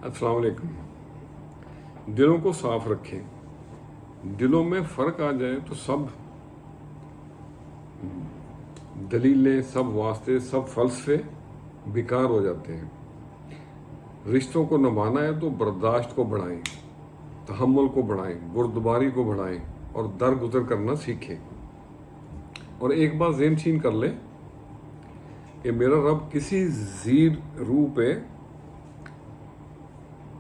अस्सलाम वालेकुम। दिलों को साफ रखें। दिलों में फ़र्क आ जाए तो सब दलीलें, सब वास्ते, सब फ़लसफ़े बेकार हो जाते हैं। रिश्तों को निभाना है तो बर्दाश्त को बढ़ाएं, तहम्मुल को बढ़ाएं, बुर्दबारी को बढ़ाएं और दरगुजर करना सीखें। और एक बात ज़हन नशीन कर लें कि मेरा रब किसी ज़ीर रूह पे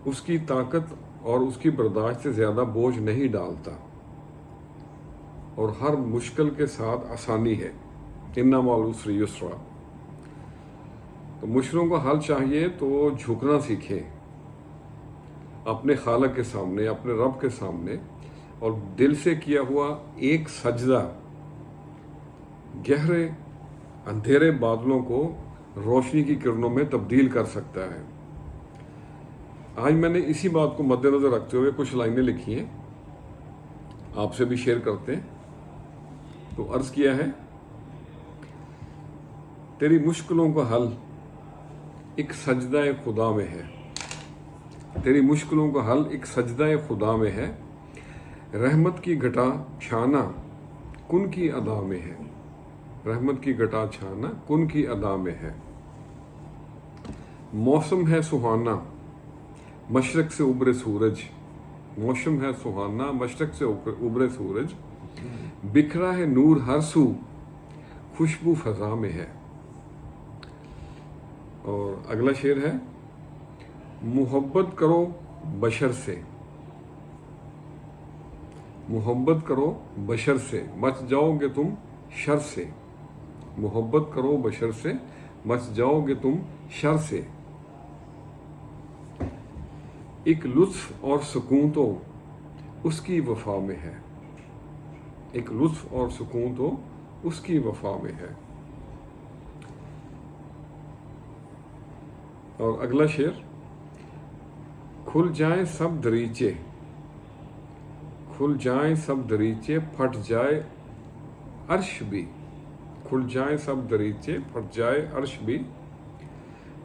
उसकी ताकत और उसकी बर्दाश्त से ज़्यादा बोझ नहीं डालता और हर मुश्किल के साथ आसानी है। इन्ना मअल उसरि युस्रा। तो मुश्किलों का हल चाहिए तो झुकना सीखें अपने खालिक के सामने, अपने रब के सामने, और दिल से किया हुआ एक सजदा गहरे अंधेरे बादलों को रोशनी की किरणों में तब्दील कर सकता है। आज मैंने इसी बात को मद्देनजर रखते हुए कुछ लाइनें लिखी हैं, आपसे भी शेयर करते हैं। तो अर्ज किया है, तेरी मुश्किलों का हल एक सजदा खुदा में है। तेरी मुश्किलों का हल एक सजदा खुदा में है। रहमत की घटा छाना कुन की अदा में है। रहमत की घटा छाना कुन की अदा में है। मौसम है सुहाना मशरक से उभरे सूरज। मौसम है सुहाना मशरक से उभरे सूरज। बिखरा है नूर हर सू खुशबू फजा में है। और अगला शेर है, मोहब्बत करो बशर से। मोहब्बत करो बशर से बच जाओगे तुम शर से। मोहब्बत करो बशर से बच जाओगे तुम शर से। एक लुत्फ और सुकून तो उसकी वफा में है। एक लुत्फ और सुकून तो उसकी वफा में है। और अगला शेर, खुल जाएं सब दरीचे। खुल जाएं सब दरीचे फट जाए अर्श भी। खुल जाएं सब दरीचे फट जाए अर्श भी।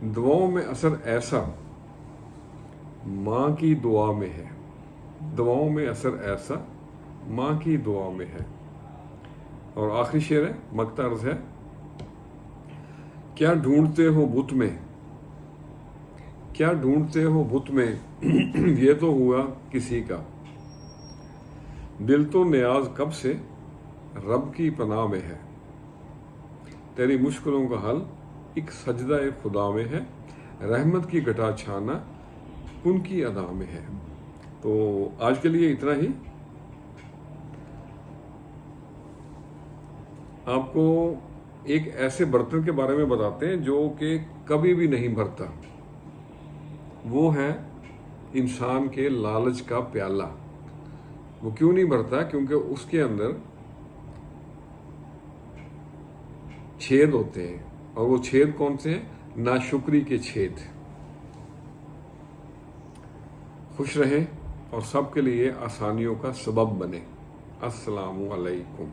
दुआओं में असर ऐसा माँ की दुआ में है। दुआओं में असर ऐसा माँ की दुआ में है। और आखिरी शेर है, मक्ता अर्ज है, क्या ढूंढते हो बुत में। क्या ढूंढते हो बुत में ये तो हुआ किसी का। दिल तो नियाज कब से रब की पनाह में है। तेरी मुश्किलों का हल एक सजदा खुदा में है। रहमत की घटा छाना उनकी अदा में है। तो आज के लिए इतना ही। आपको एक ऐसे बर्तन के बारे में बताते हैं जो कि कभी भी नहीं भरता। वो है इंसान के लालच का प्याला। वो क्यों नहीं भरता? क्योंकि उसके अंदर छेद होते हैं। और वो छेद कौन से हैं? नाशुक्री के छेद। खुश रहें और सबके लिए आसानियों का सबब बने। अस्सलामु अलैकुम।